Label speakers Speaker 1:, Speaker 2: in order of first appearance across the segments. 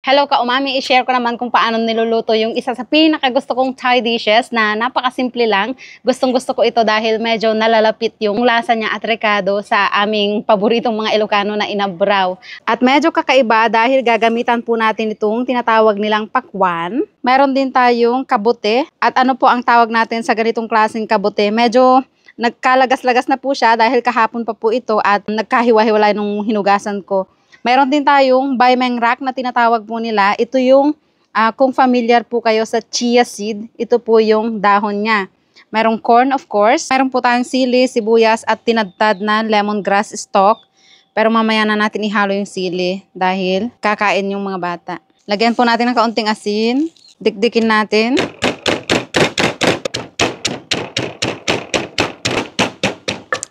Speaker 1: Hello ka-umami, i-share ko naman kung paano niluluto yung isa sa pinakagusto kong Thai dishes na napakasimple lang. Gustong-gusto ko ito dahil medyo nalalapit yung lasa niya at rekado sa aming paboritong mga Ilocano na inabraw. At medyo kakaiba dahil gagamitan po natin itong tinatawag nilang pakwan. Meron din tayong kabute. At ano po ang tawag natin sa ganitong klaseng kabute? Medyo nagkalagas-lagas na po siya dahil kahapon pa po ito at nagkahiwa-hiwalay nung hinugasan ko. Meron din tayong baymengrak na tinatawag po nila. Ito yung, kung familiar po kayo sa chia seed, ito po yung dahon niya. Merong corn, of course. Meron po tayong sili, sibuyas at tinadtad na lemongrass stalk. Pero mamaya na natin ihalo yung sili dahil kakain yung mga bata. Lagyan po natin ng kaunting asin. Dikdikin natin.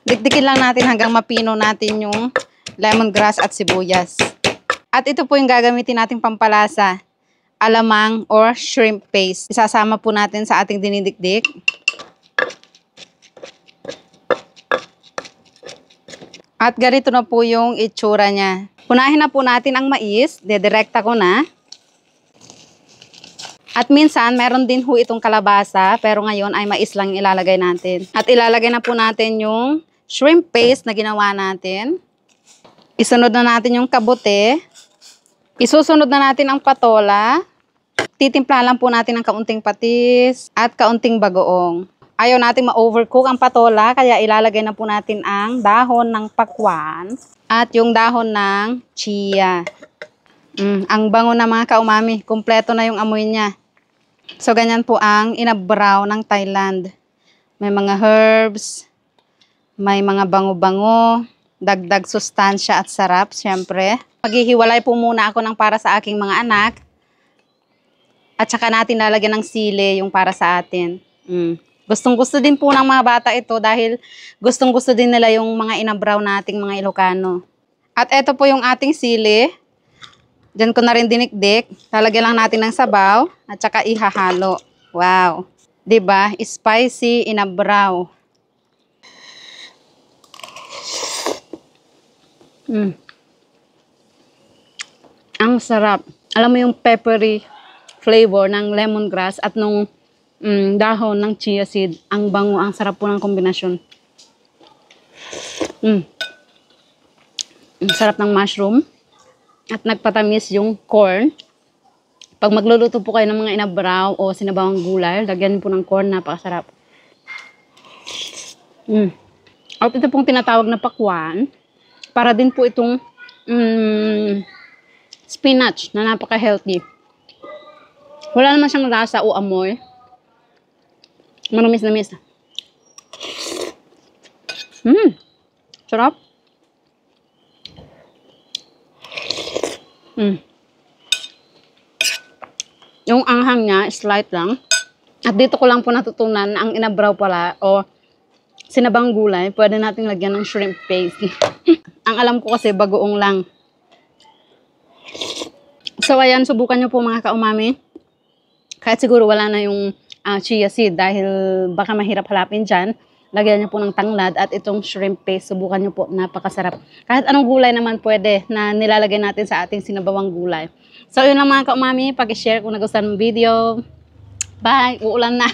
Speaker 1: Dikdikin lang natin hanggang mapino natin yung lemongrass at sibuyas. At ito po yung gagamitin nating pampalasa, alamang or shrimp paste. Isasama po natin sa ating dinidikdik. At ganito na po yung itsura niya. Punahin na po natin ang mais, dedirekta ko na. At minsan, meron din ho itong kalabasa, pero ngayon ay mais lang ilalagay natin. At ilalagay na po natin yung shrimp paste na ginawa natin. Isunod na natin yung kabute. Isusunod na natin ang patola. Titimpla lang po natin ng kaunting patis at kaunting bagoong. Ayaw natin ma-overcook ang patola, kaya ilalagay na po natin ang dahon ng pakwan at yung dahon ng chia. Ang bango na mga kaumami. Kompleto na yung amoy niya. So, ganyan po ang inabraw ng Thailand. May mga herbs, may mga bango-bango, dagdag sustansya at sarap, syempre. Maghihiwalay po muna ako ng para sa aking mga anak. At saka natin lalagyan ng sili yung para sa atin. Gustong-gusto din po ng mga bata ito dahil gustong-gusto din nila yung mga inabraw nating mga Ilocano. At ito po yung ating sili. Diyan ko na rin dinikdik. Lalagyan lang natin ng sabaw at saka ihahalo. Wow! Diba? Spicy inabraw. Ang sarap. Alam mo yung peppery flavor ng lemongrass at nung dahon ng chia seed. Ang bango, ang sarap po ng kombinasyon. Ang sarap ng mushroom. At nagpatamis yung corn. Pag magluluto po kayo ng mga inabraw o sinabawang gulay, lagyan po ng corn, napakasarap. At ito pong tinatawag na pakwan. Para din po itong spinach na napaka-healthy. Wala naman siyang lasa o amoy. Manumis-namis. Sarap. Yung anghang niya, slight lang. At dito ko lang po natutunan ang inabraw pala o sinabang gulay, pwede nating lagyan ng shrimp paste. Ang alam ko kasi bagoong lang. So ayan, subukan nyo po mga kaumami. Kahit siguro wala na yung chia seed dahil baka mahirap halapin dyan. Lagyan nyo po ng tanglad at itong shrimp paste. Subukan nyo po, napakasarap. Kahit anong gulay naman pwede na nilalagay natin sa ating sinabawang gulay. So yun lang mga kaumami, pag-share kung nagustuhan ng video. Bye! Uulan na!